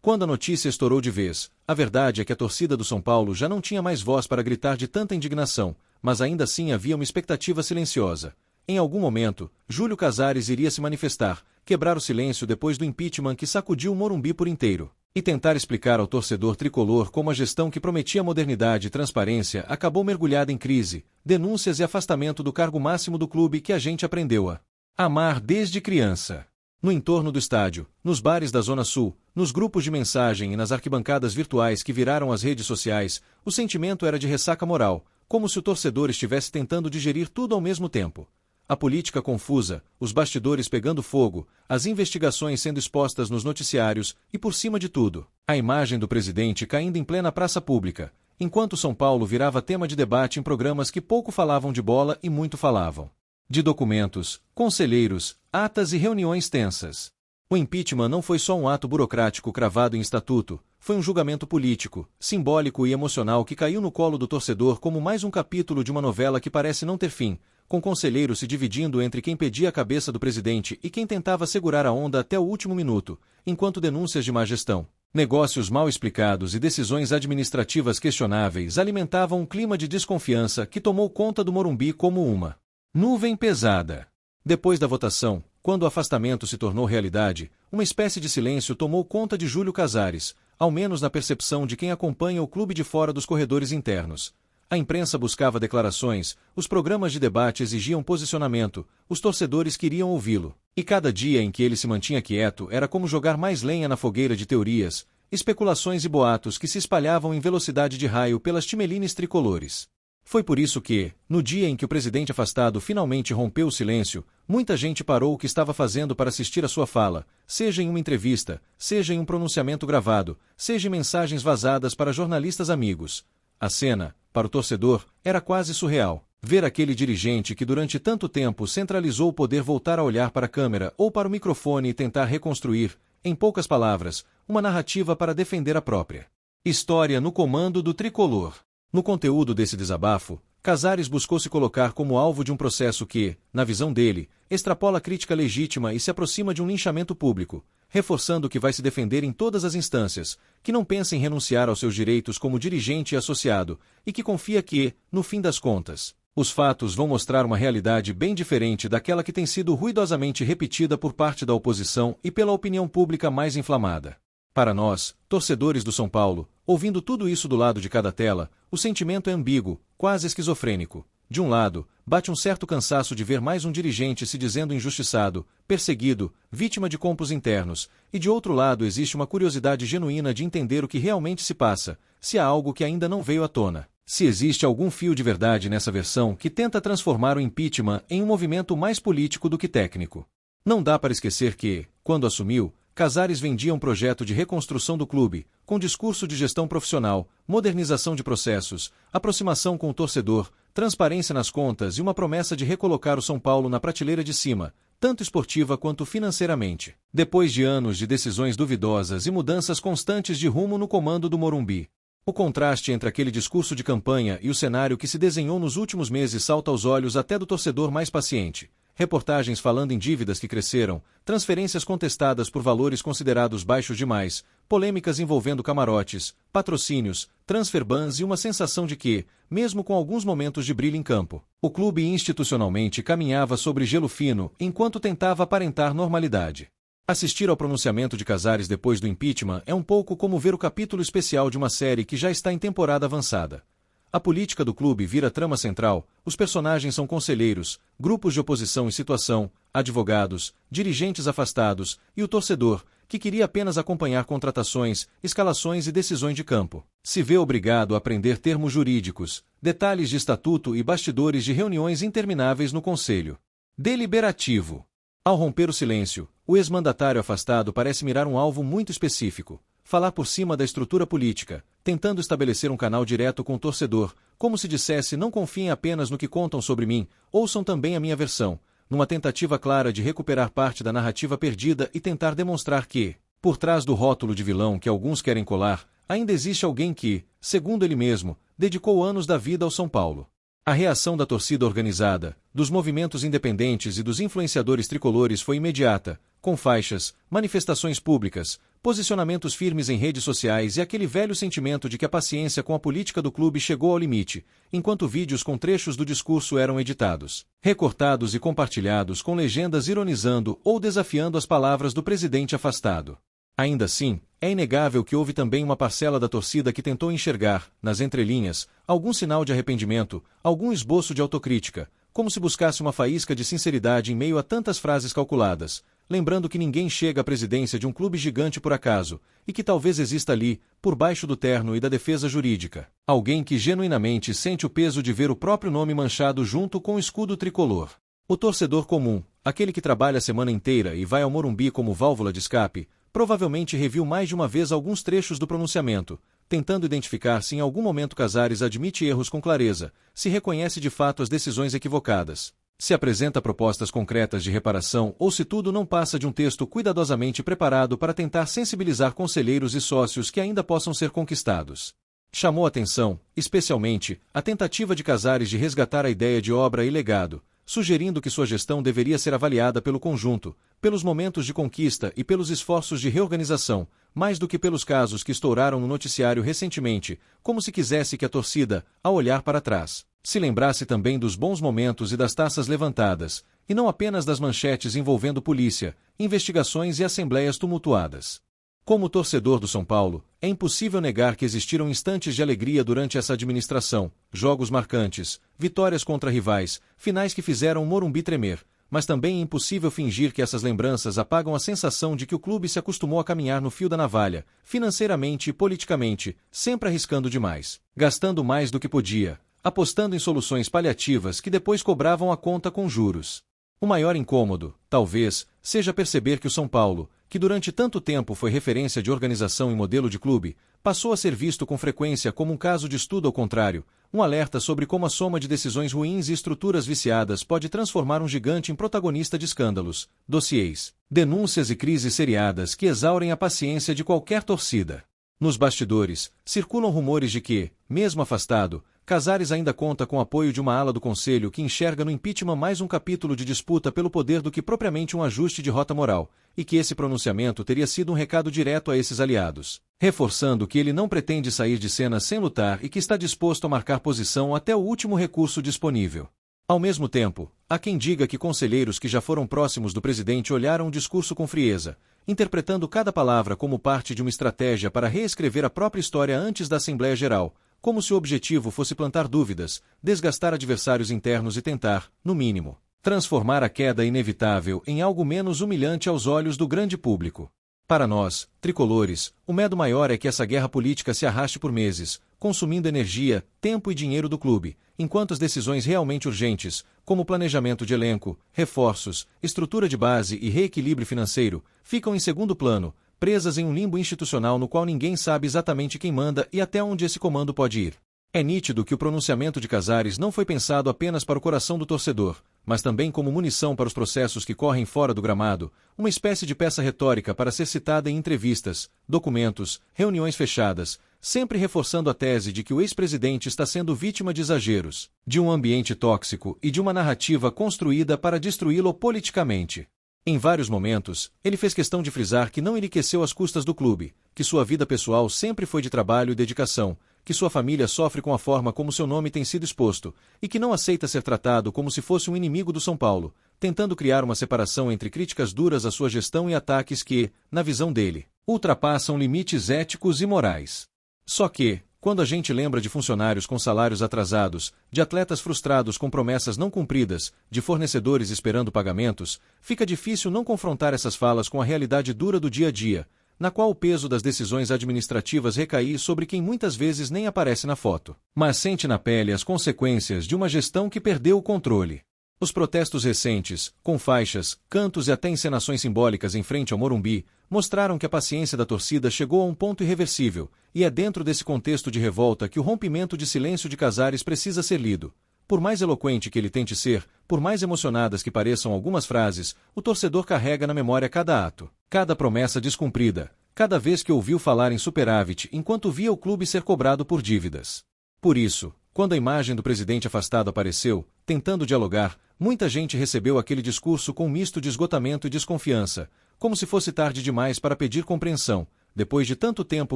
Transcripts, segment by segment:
Quando a notícia estourou de vez, a verdade é que a torcida do São Paulo já não tinha mais voz para gritar de tanta indignação, mas ainda assim havia uma expectativa silenciosa. Em algum momento, Júlio Casares iria se manifestar, quebrar o silêncio depois do impeachment que sacudiu o Morumbi por inteiro, e tentar explicar ao torcedor tricolor como a gestão que prometia modernidade e transparência acabou mergulhada em crise, denúncias e afastamento do cargo máximo do clube que a gente aprendeu a amar desde criança. No entorno do estádio, nos bares da Zona Sul, nos grupos de mensagem e nas arquibancadas virtuais que viraram as redes sociais, o sentimento era de ressaca moral, como se o torcedor estivesse tentando digerir tudo ao mesmo tempo. A política confusa, os bastidores pegando fogo, as investigações sendo expostas nos noticiários e, por cima de tudo, a imagem do presidente caindo em plena praça pública, enquanto São Paulo virava tema de debate em programas que pouco falavam de bola e muito falavam de documentos, conselheiros, atas e reuniões tensas. O impeachment não foi só um ato burocrático cravado em estatuto, foi um julgamento político, simbólico e emocional que caiu no colo do torcedor como mais um capítulo de uma novela que parece não ter fim, com conselheiros se dividindo entre quem pedia a cabeça do presidente e quem tentava segurar a onda até o último minuto, enquanto denúncias de má gestão, negócios mal explicados e decisões administrativas questionáveis alimentavam um clima de desconfiança que tomou conta do Morumbi como uma nuvem pesada. Depois da votação, quando o afastamento se tornou realidade, uma espécie de silêncio tomou conta de Júlio Casares, ao menos na percepção de quem acompanha o clube de fora dos corredores internos. A imprensa buscava declarações, os programas de debate exigiam posicionamento, os torcedores queriam ouvi-lo. E cada dia em que ele se mantinha quieto era como jogar mais lenha na fogueira de teorias, especulações e boatos que se espalhavam em velocidade de raio pelas timelines tricolores. Foi por isso que, no dia em que o presidente afastado finalmente rompeu o silêncio, muita gente parou o que estava fazendo para assistir a sua fala, seja em uma entrevista, seja em um pronunciamento gravado, seja em mensagens vazadas para jornalistas amigos. A cena, para o torcedor, era quase surreal. Ver aquele dirigente que durante tanto tempo centralizou o poder voltar a olhar para a câmera ou para o microfone e tentar reconstruir, em poucas palavras, uma narrativa para defender a própria história no comando do tricolor. No conteúdo desse desabafo, Casares buscou se colocar como alvo de um processo que, na visão dele, extrapola a crítica legítima e se aproxima de um linchamento público, reforçando que vai se defender em todas as instâncias, que não pensa em renunciar aos seus direitos como dirigente e associado, e que confia que, no fim das contas, os fatos vão mostrar uma realidade bem diferente daquela que tem sido ruidosamente repetida por parte da oposição e pela opinião pública mais inflamada. Para nós, torcedores do São Paulo, ouvindo tudo isso do lado de cada tela, o sentimento é ambíguo, quase esquizofrênico. De um lado, bate um certo cansaço de ver mais um dirigente se dizendo injustiçado, perseguido, vítima de compos internos, e de outro lado existe uma curiosidade genuína de entender o que realmente se passa, se há algo que ainda não veio à tona, se existe algum fio de verdade nessa versão que tenta transformar o impeachment em um movimento mais político do que técnico. Não dá para esquecer que, quando assumiu, Casares vendia um projeto de reconstrução do clube, com discurso de gestão profissional, modernização de processos, aproximação com o torcedor, transparência nas contas e uma promessa de recolocar o São Paulo na prateleira de cima, tanto esportiva quanto financeiramente. Depois de anos de decisões duvidosas e mudanças constantes de rumo no comando do Morumbi, o contraste entre aquele discurso de campanha e o cenário que se desenhou nos últimos meses salta aos olhos até do torcedor mais paciente. Reportagens falando em dívidas que cresceram, transferências contestadas por valores considerados baixos demais, polêmicas envolvendo camarotes, patrocínios, transfer bans e uma sensação de que, mesmo com alguns momentos de brilho em campo, o clube institucionalmente caminhava sobre gelo fino enquanto tentava aparentar normalidade. Assistir ao pronunciamento de Casares depois do impeachment é um pouco como ver o capítulo especial de uma série que já está em temporada avançada. A política do clube vira trama central, os personagens são conselheiros, grupos de oposição em situação, advogados, dirigentes afastados e o torcedor, que queria apenas acompanhar contratações, escalações e decisões de campo. Se vê obrigado a aprender termos jurídicos, detalhes de estatuto e bastidores de reuniões intermináveis no Conselho Deliberativo. Ao romper o silêncio, o ex-mandatário afastado parece mirar um alvo muito específico. Falar por cima da estrutura política, tentando estabelecer um canal direto com o torcedor, como se dissesse não confiem apenas no que contam sobre mim, ouçam também a minha versão, numa tentativa clara de recuperar parte da narrativa perdida e tentar demonstrar que, por trás do rótulo de vilão que alguns querem colar, ainda existe alguém que, segundo ele mesmo, dedicou anos da vida ao São Paulo. A reação da torcida organizada, dos movimentos independentes e dos influenciadores tricolores foi imediata, com faixas, manifestações públicas, posicionamentos firmes em redes sociais e aquele velho sentimento de que a paciência com a política do clube chegou ao limite, enquanto vídeos com trechos do discurso eram editados, recortados e compartilhados com legendas ironizando ou desafiando as palavras do presidente afastado. Ainda assim, é inegável que houve também uma parcela da torcida que tentou enxergar, nas entrelinhas, algum sinal de arrependimento, algum esboço de autocrítica, como se buscasse uma faísca de sinceridade em meio a tantas frases calculadas, lembrando que ninguém chega à presidência de um clube gigante por acaso, e que talvez exista ali, por baixo do terno e da defesa jurídica, alguém que genuinamente sente o peso de ver o próprio nome manchado junto com o escudo tricolor. O torcedor comum, aquele que trabalha a semana inteira e vai ao Morumbi como válvula de escape, provavelmente reviu mais de uma vez alguns trechos do pronunciamento, tentando identificar se em algum momento Casares admite erros com clareza, se reconhece de fato as decisões equivocadas, se apresenta propostas concretas de reparação ou se tudo não passa de um texto cuidadosamente preparado para tentar sensibilizar conselheiros e sócios que ainda possam ser conquistados. Chamou atenção, especialmente, a tentativa de Casares de resgatar a ideia de obra e legado, sugerindo que sua gestão deveria ser avaliada pelo conjunto, pelos momentos de conquista e pelos esforços de reorganização, mais do que pelos casos que estouraram no noticiário recentemente, como se quisesse que a torcida, ao olhar para trás, se lembrasse também dos bons momentos e das taças levantadas, e não apenas das manchetes envolvendo polícia, investigações e assembleias tumultuadas. Como torcedor do São Paulo, é impossível negar que existiram instantes de alegria durante essa administração, jogos marcantes, vitórias contra rivais, finais que fizeram o Morumbi tremer, mas também é impossível fingir que essas lembranças apagam a sensação de que o clube se acostumou a caminhar no fio da navalha, financeiramente e politicamente, sempre arriscando demais, gastando mais do que podia, apostando em soluções paliativas que depois cobravam a conta com juros. O maior incômodo, talvez, seja perceber que o São Paulo, que durante tanto tempo foi referência de organização e modelo de clube, passou a ser visto com frequência como um caso de estudo ao contrário, um alerta sobre como a soma de decisões ruins e estruturas viciadas pode transformar um gigante em protagonista de escândalos, dossiês, denúncias e crises seriadas que exaurem a paciência de qualquer torcida. Nos bastidores, circulam rumores de que, mesmo afastado, Casares ainda conta com o apoio de uma ala do Conselho que enxerga no impeachment mais um capítulo de disputa pelo poder do que propriamente um ajuste de rota moral, e que esse pronunciamento teria sido um recado direto a esses aliados, reforçando que ele não pretende sair de cena sem lutar e que está disposto a marcar posição até o último recurso disponível. Ao mesmo tempo, há quem diga que conselheiros que já foram próximos do presidente olharam o discurso com frieza, interpretando cada palavra como parte de uma estratégia para reescrever a própria história antes da Assembleia Geral, como se o objetivo fosse plantar dúvidas, desgastar adversários internos e tentar, no mínimo, transformar a queda inevitável em algo menos humilhante aos olhos do grande público. Para nós, tricolores, o medo maior é que essa guerra política se arraste por meses, consumindo energia, tempo e dinheiro do clube, enquanto as decisões realmente urgentes, como planejamento de elenco, reforços, estrutura de base e reequilíbrio financeiro, ficam em segundo plano, presas em um limbo institucional no qual ninguém sabe exatamente quem manda e até onde esse comando pode ir. É nítido que o pronunciamento de Casares não foi pensado apenas para o coração do torcedor, mas também como munição para os processos que correm fora do gramado, uma espécie de peça retórica para ser citada em entrevistas, documentos, reuniões fechadas, sempre reforçando a tese de que o ex-presidente está sendo vítima de exageros, de um ambiente tóxico e de uma narrativa construída para destruí-lo politicamente. Em vários momentos, ele fez questão de frisar que não enriqueceu às custas do clube, que sua vida pessoal sempre foi de trabalho e dedicação, que sua família sofre com a forma como seu nome tem sido exposto, e que não aceita ser tratado como se fosse um inimigo do São Paulo, tentando criar uma separação entre críticas duras à sua gestão e ataques que, na visão dele, ultrapassam limites éticos e morais. Só que, quando a gente lembra de funcionários com salários atrasados, de atletas frustrados com promessas não cumpridas, de fornecedores esperando pagamentos, fica difícil não confrontar essas falas com a realidade dura do dia a dia, na qual o peso das decisões administrativas recai sobre quem muitas vezes nem aparece na foto, mas sente na pele as consequências de uma gestão que perdeu o controle. Os protestos recentes, com faixas, cantos e até encenações simbólicas em frente ao Morumbi, mostraram que a paciência da torcida chegou a um ponto irreversível, e é dentro desse contexto de revolta que o rompimento de silêncio de Casares precisa ser lido. Por mais eloquente que ele tente ser, por mais emocionadas que pareçam algumas frases, o torcedor carrega na memória cada ato, cada promessa descumprida, cada vez que ouviu falar em superávit enquanto via o clube ser cobrado por dívidas. Por isso, Quando a imagem do presidente afastado apareceu, tentando dialogar, muita gente recebeu aquele discurso com um misto de esgotamento e desconfiança, como se fosse tarde demais para pedir compreensão, depois de tanto tempo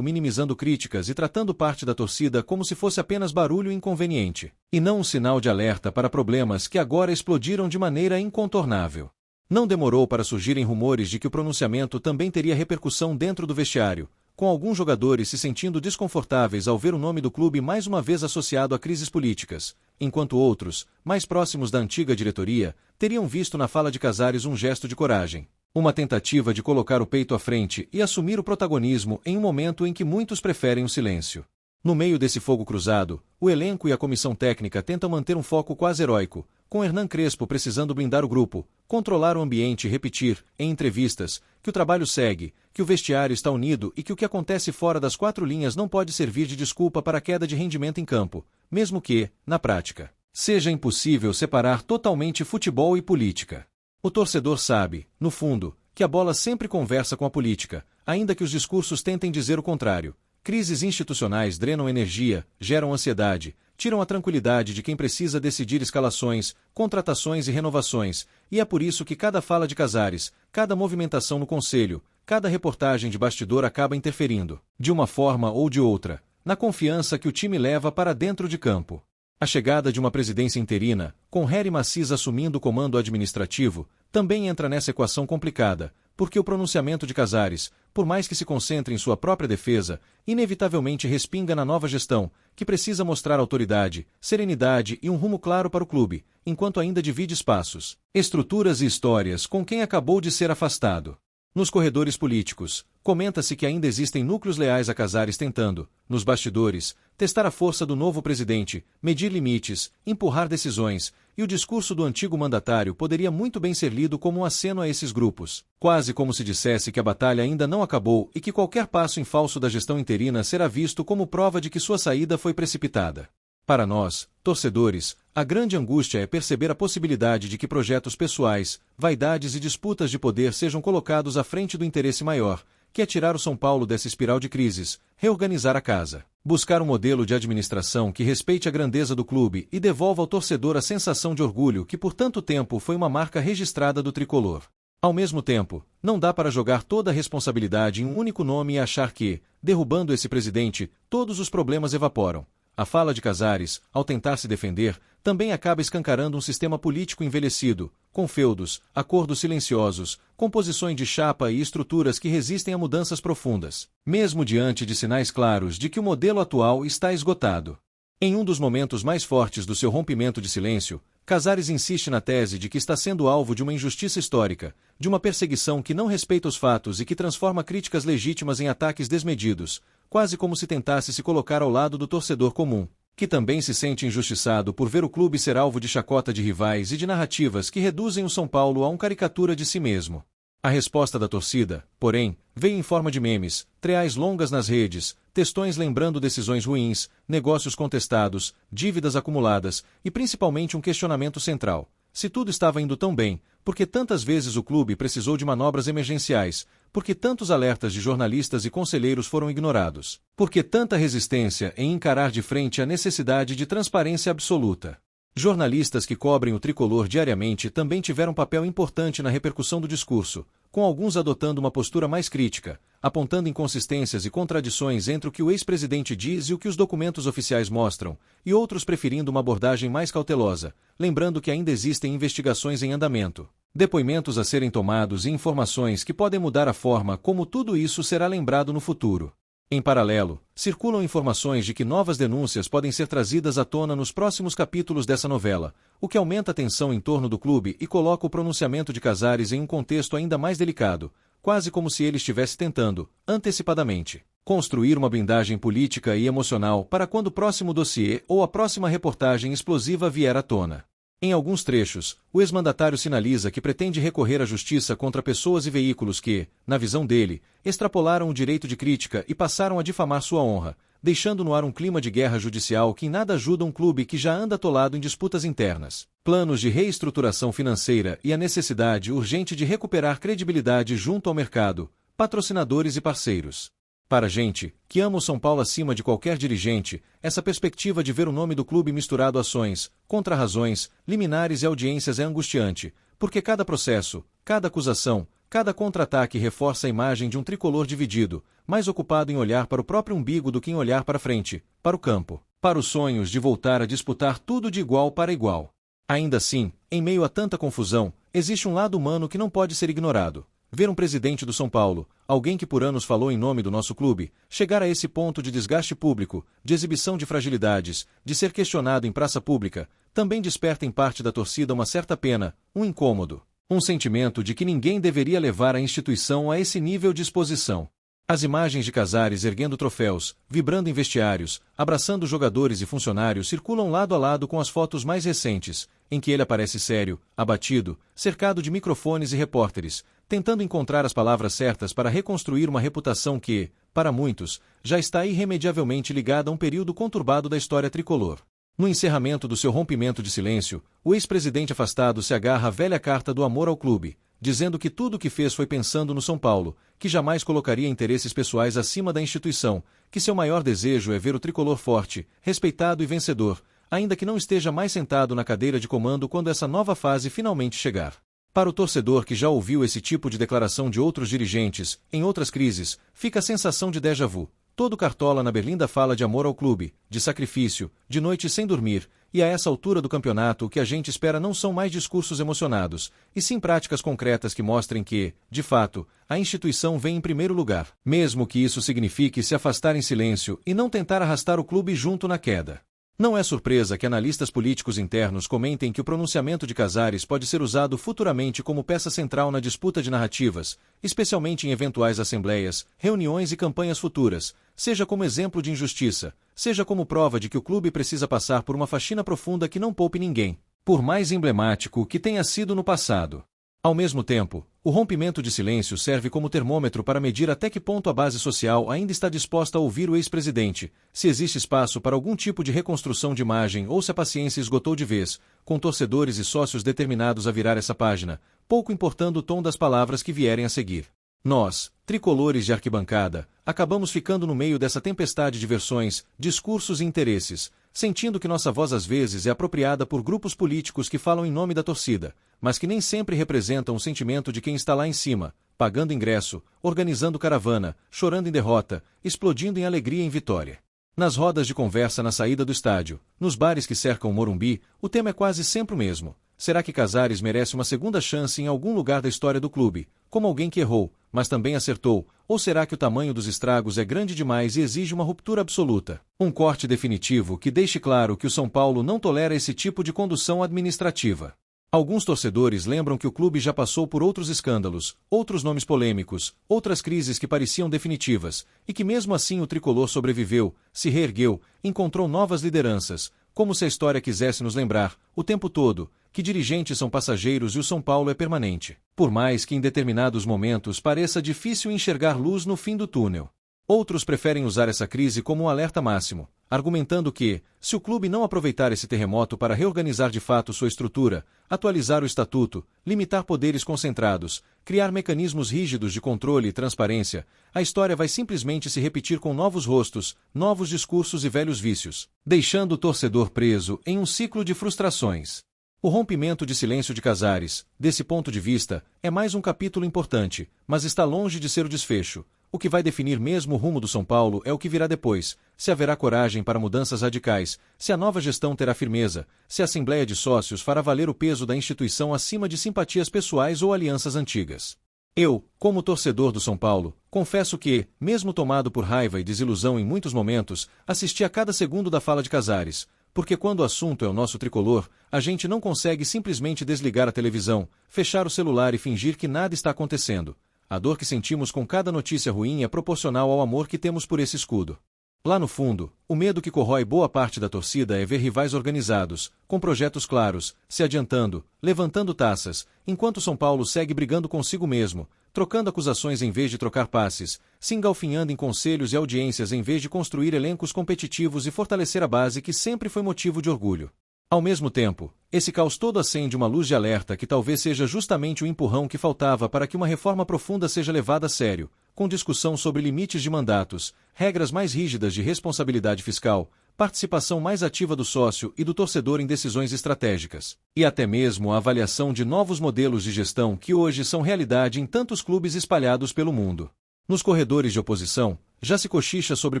minimizando críticas e tratando parte da torcida como se fosse apenas barulho inconveniente, e não um sinal de alerta para problemas que agora explodiram de maneira incontornável. Não demorou para surgirem rumores de que o pronunciamento também teria repercussão dentro do vestiário, com alguns jogadores se sentindo desconfortáveis ao ver o nome do clube mais uma vez associado a crises políticas, enquanto outros, mais próximos da antiga diretoria, teriam visto na fala de Casares um gesto de coragem, uma tentativa de colocar o peito à frente e assumir o protagonismo em um momento em que muitos preferem o silêncio. No meio desse fogo cruzado, o elenco e a comissão técnica tentam manter um foco quase heróico, com Hernan Crespo precisando blindar o grupo, controlar o ambiente e repetir, em entrevistas, que o trabalho segue, que o vestiário está unido e que o que acontece fora das quatro linhas não pode servir de desculpa para a queda de rendimento em campo, mesmo que, na prática, seja impossível separar totalmente futebol e política. O torcedor sabe, no fundo, que a bola sempre conversa com a política, ainda que os discursos tentem dizer o contrário. Crises institucionais drenam energia, geram ansiedade, tiram a tranquilidade de quem precisa decidir escalações, contratações e renovações, e é por isso que cada fala de Casares, cada movimentação no conselho, cada reportagem de bastidor acaba interferindo, de uma forma ou de outra, na confiança que o time leva para dentro de campo. A chegada de uma presidência interina, com Harry Macis assumindo o comando administrativo, também entra nessa equação complicada, porque o pronunciamento de Casares, por mais que se concentre em sua própria defesa, inevitavelmente respinga na nova gestão, que precisa mostrar autoridade, serenidade e um rumo claro para o clube, enquanto ainda divide espaços, estruturas e histórias com quem acabou de ser afastado. Nos corredores políticos, comenta-se que ainda existem núcleos leais a Casares tentando, nos bastidores, testar a força do novo presidente, medir limites, empurrar decisões, e o discurso do antigo mandatário poderia muito bem ser lido como um aceno a esses grupos, quase como se dissesse que a batalha ainda não acabou e que qualquer passo em falso da gestão interina será visto como prova de que sua saída foi precipitada. Para nós, torcedores, a grande angústia é perceber a possibilidade de que projetos pessoais, vaidades e disputas de poder sejam colocados à frente do interesse maior, que é tirar o São Paulo dessa espiral de crises, reorganizar a casa, buscar um modelo de administração que respeite a grandeza do clube e devolva ao torcedor a sensação de orgulho que por tanto tempo foi uma marca registrada do tricolor. Ao mesmo tempo, não dá para jogar toda a responsabilidade em um único nome e achar que, derrubando esse presidente, todos os problemas evaporam. A fala de Casares, ao tentar se defender, também acaba escancarando um sistema político envelhecido, com feudos, acordos silenciosos, composições de chapa e estruturas que resistem a mudanças profundas, mesmo diante de sinais claros de que o modelo atual está esgotado. Em um dos momentos mais fortes do seu rompimento de silêncio, Casares insiste na tese de que está sendo alvo de uma injustiça histórica, de uma perseguição que não respeita os fatos e que transforma críticas legítimas em ataques desmedidos, quase como se tentasse se colocar ao lado do torcedor comum, que também se sente injustiçado por ver o clube ser alvo de chacota de rivais e de narrativas que reduzem o São Paulo a uma caricatura de si mesmo. A resposta da torcida, porém, veio em forma de memes, treais longas nas redes, textões lembrando decisões ruins, negócios contestados, dívidas acumuladas e principalmente um questionamento central. Se tudo estava indo tão bem, por que tantas vezes o clube precisou de manobras emergenciais? Por que tantos alertas de jornalistas e conselheiros foram ignorados? Por que tanta resistência em encarar de frente a necessidade de transparência absoluta? Jornalistas que cobrem o tricolor diariamente também tiveram papel importante na repercussão do discurso, com alguns adotando uma postura mais crítica, apontando inconsistências e contradições entre o que o ex-presidente diz e o que os documentos oficiais mostram, e outros preferindo uma abordagem mais cautelosa, lembrando que ainda existem investigações em andamento, depoimentos a serem tomados e informações que podem mudar a forma como tudo isso será lembrado no futuro. Em paralelo, circulam informações de que novas denúncias podem ser trazidas à tona nos próximos capítulos dessa novela, o que aumenta a tensão em torno do clube e coloca o pronunciamento de Casares em um contexto ainda mais delicado, quase como se ele estivesse tentando, antecipadamente, construir uma blindagem política e emocional para quando o próximo dossiê ou a próxima reportagem explosiva vier à tona. Em alguns trechos, o ex-mandatário sinaliza que pretende recorrer à justiça contra pessoas e veículos que, na visão dele, extrapolaram o direito de crítica e passaram a difamar sua honra, deixando no ar um clima de guerra judicial que em nada ajuda um clube que já anda atolado em disputas internas, planos de reestruturação financeira e a necessidade urgente de recuperar credibilidade junto ao mercado, patrocinadores e parceiros. Para a gente, que ama o São Paulo acima de qualquer dirigente, essa perspectiva de ver o nome do clube misturado a ações, contra-razões, liminares e audiências é angustiante, porque cada processo, cada acusação, cada contra-ataque reforça a imagem de um tricolor dividido, mais ocupado em olhar para o próprio umbigo do que em olhar para frente, para o campo, para os sonhos de voltar a disputar tudo de igual para igual. Ainda assim, em meio a tanta confusão, existe um lado humano que não pode ser ignorado. Ver um presidente do São Paulo, alguém que por anos falou em nome do nosso clube, chegar a esse ponto de desgaste público, de exibição de fragilidades, de ser questionado em praça pública, também desperta em parte da torcida uma certa pena, um incômodo, um sentimento de que ninguém deveria levar a instituição a esse nível de exposição. As imagens de Casares erguendo troféus, vibrando em vestiários, abraçando jogadores e funcionários circulam lado a lado com as fotos mais recentes, em que ele aparece sério, abatido, cercado de microfones e repórteres, tentando encontrar as palavras certas para reconstruir uma reputação que, para muitos, já está irremediavelmente ligada a um período conturbado da história tricolor. No encerramento do seu rompimento de silêncio, o ex-presidente afastado se agarra à velha carta do amor ao clube, dizendo que tudo o que fez foi pensando no São Paulo, que jamais colocaria interesses pessoais acima da instituição, que seu maior desejo é ver o tricolor forte, respeitado e vencedor, ainda que não esteja mais sentado na cadeira de comando quando essa nova fase finalmente chegar. Para o torcedor que já ouviu esse tipo de declaração de outros dirigentes, em outras crises, fica a sensação de déjà vu. Todo Cartola na Berlinda fala de amor ao clube, de sacrifício, de noites sem dormir, e a essa altura do campeonato o que a gente espera não são mais discursos emocionados, e sim práticas concretas que mostrem que, de fato, a instituição vem em primeiro lugar, mesmo que isso signifique se afastar em silêncio e não tentar arrastar o clube junto na queda. Não é surpresa que analistas políticos internos comentem que o pronunciamento de Casares pode ser usado futuramente como peça central na disputa de narrativas, especialmente em eventuais assembleias, reuniões e campanhas futuras, seja como exemplo de injustiça, seja como prova de que o clube precisa passar por uma faxina profunda que não poupe ninguém, por mais emblemático que tenha sido no passado. Ao mesmo tempo, o rompimento de silêncio serve como termômetro para medir até que ponto a base social ainda está disposta a ouvir o ex-presidente, se existe espaço para algum tipo de reconstrução de imagem ou se a paciência esgotou de vez, com torcedores e sócios determinados a virar essa página, pouco importando o tom das palavras que vierem a seguir. Nós, tricolores de arquibancada, acabamos ficando no meio dessa tempestade de versões, discursos e interesses, sentindo que nossa voz às vezes é apropriada por grupos políticos que falam em nome da torcida, mas que nem sempre representam o sentimento de quem está lá em cima, pagando ingresso, organizando caravana, chorando em derrota, explodindo em alegria em vitória. Nas rodas de conversa na saída do estádio, nos bares que cercam o Morumbi, o tema é quase sempre o mesmo. Será que Casares merece uma segunda chance em algum lugar da história do clube, como alguém que errou, mas também acertou, ou será que o tamanho dos estragos é grande demais e exige uma ruptura absoluta? Um corte definitivo que deixe claro que o São Paulo não tolera esse tipo de condução administrativa. Alguns torcedores lembram que o clube já passou por outros escândalos, outros nomes polêmicos, outras crises que pareciam definitivas, e que mesmo assim o tricolor sobreviveu, se reergueu, encontrou novas lideranças, como se a história quisesse nos lembrar, o tempo todo, que dirigentes são passageiros e o São Paulo é permanente, por mais que em determinados momentos pareça difícil enxergar luz no fim do túnel. Outros preferem usar essa crise como um alerta máximo, argumentando que, se o clube não aproveitar esse terremoto para reorganizar de fato sua estrutura, atualizar o estatuto, limitar poderes concentrados, criar mecanismos rígidos de controle e transparência, a história vai simplesmente se repetir com novos rostos, novos discursos e velhos vícios, deixando o torcedor preso em um ciclo de frustrações. O rompimento de silêncio de Casares, desse ponto de vista, é mais um capítulo importante, mas está longe de ser o desfecho. O que vai definir mesmo o rumo do São Paulo é o que virá depois, se haverá coragem para mudanças radicais, se a nova gestão terá firmeza, se a Assembleia de Sócios fará valer o peso da instituição acima de simpatias pessoais ou alianças antigas. Eu, como torcedor do São Paulo, confesso que, mesmo tomado por raiva e desilusão em muitos momentos, assisti a cada segundo da fala de Casares, porque quando o assunto é o nosso tricolor, a gente não consegue simplesmente desligar a televisão, fechar o celular e fingir que nada está acontecendo. A dor que sentimos com cada notícia ruim é proporcional ao amor que temos por esse escudo. Lá no fundo, o medo que corrói boa parte da torcida é ver rivais organizados, com projetos claros, se adiantando, levantando taças, enquanto São Paulo segue brigando consigo mesmo, trocando acusações em vez de trocar passes, se engalfinhando em conselhos e audiências em vez de construir elencos competitivos e fortalecer a base que sempre foi motivo de orgulho. Ao mesmo tempo, esse caos todo acende uma luz de alerta que talvez seja justamente o empurrão que faltava para que uma reforma profunda seja levada a sério, com discussão sobre limites de mandatos, regras mais rígidas de responsabilidade fiscal, participação mais ativa do sócio e do torcedor em decisões estratégicas, e até mesmo a avaliação de novos modelos de gestão que hoje são realidade em tantos clubes espalhados pelo mundo. Nos corredores de oposição, já se cochicha sobre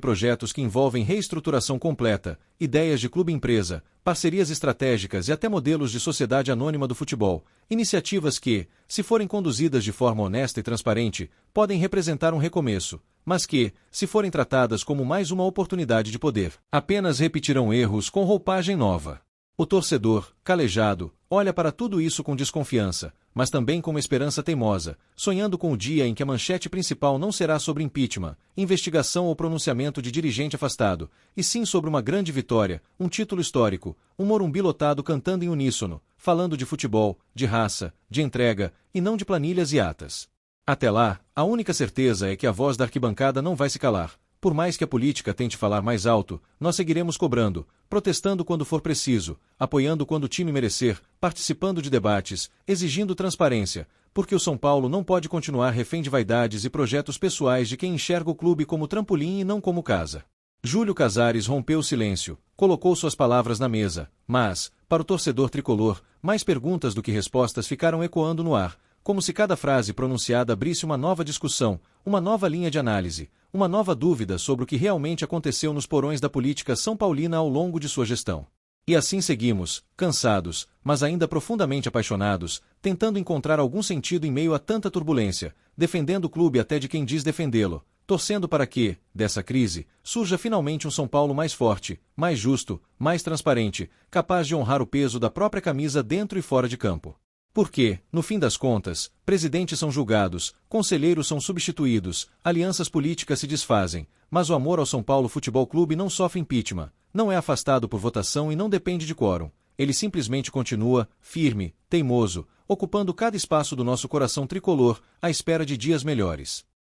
projetos que envolvem reestruturação completa, ideias de clube-empresa, parcerias estratégicas e até modelos de sociedade anônima do futebol, iniciativas que, se forem conduzidas de forma honesta e transparente, podem representar um recomeço, mas que, se forem tratadas como mais uma oportunidade de poder, apenas repetirão erros com roupagem nova. O torcedor, calejado, olha para tudo isso com desconfiança, mas também com uma esperança teimosa, sonhando com o dia em que a manchete principal não será sobre impeachment, investigação ou pronunciamento de dirigente afastado, e sim sobre uma grande vitória, um título histórico, um Morumbi lotado cantando em uníssono, falando de futebol, de raça, de entrega, e não de planilhas e atas. Até lá, a única certeza é que a voz da arquibancada não vai se calar. Por mais que a política tente falar mais alto, nós seguiremos cobrando, protestando quando for preciso, apoiando quando o time merecer, participando de debates, exigindo transparência, porque o São Paulo não pode continuar refém de vaidades e projetos pessoais de quem enxerga o clube como trampolim e não como casa. Júlio Casares rompeu o silêncio, colocou suas palavras na mesa, mas, para o torcedor tricolor, mais perguntas do que respostas ficaram ecoando no ar, como se cada frase pronunciada abrisse uma nova discussão, uma nova linha de análise, uma nova dúvida sobre o que realmente aconteceu nos porões da política são paulina ao longo de sua gestão. E assim seguimos, cansados, mas ainda profundamente apaixonados, tentando encontrar algum sentido em meio a tanta turbulência, defendendo o clube até de quem diz defendê-lo, torcendo para que, dessa crise, surja finalmente um São Paulo mais forte, mais justo, mais transparente, capaz de honrar o peso da própria camisa dentro e fora de campo. Porque, no fim das contas, presidentes são julgados, conselheiros são substituídos, alianças políticas se desfazem, mas o amor ao São Paulo Futebol Clube não sofre impeachment, não é afastado por votação e não depende de quórum. Ele simplesmente continua, firme, teimoso, ocupando cada espaço do nosso coração tricolor, à espera de dias melhores.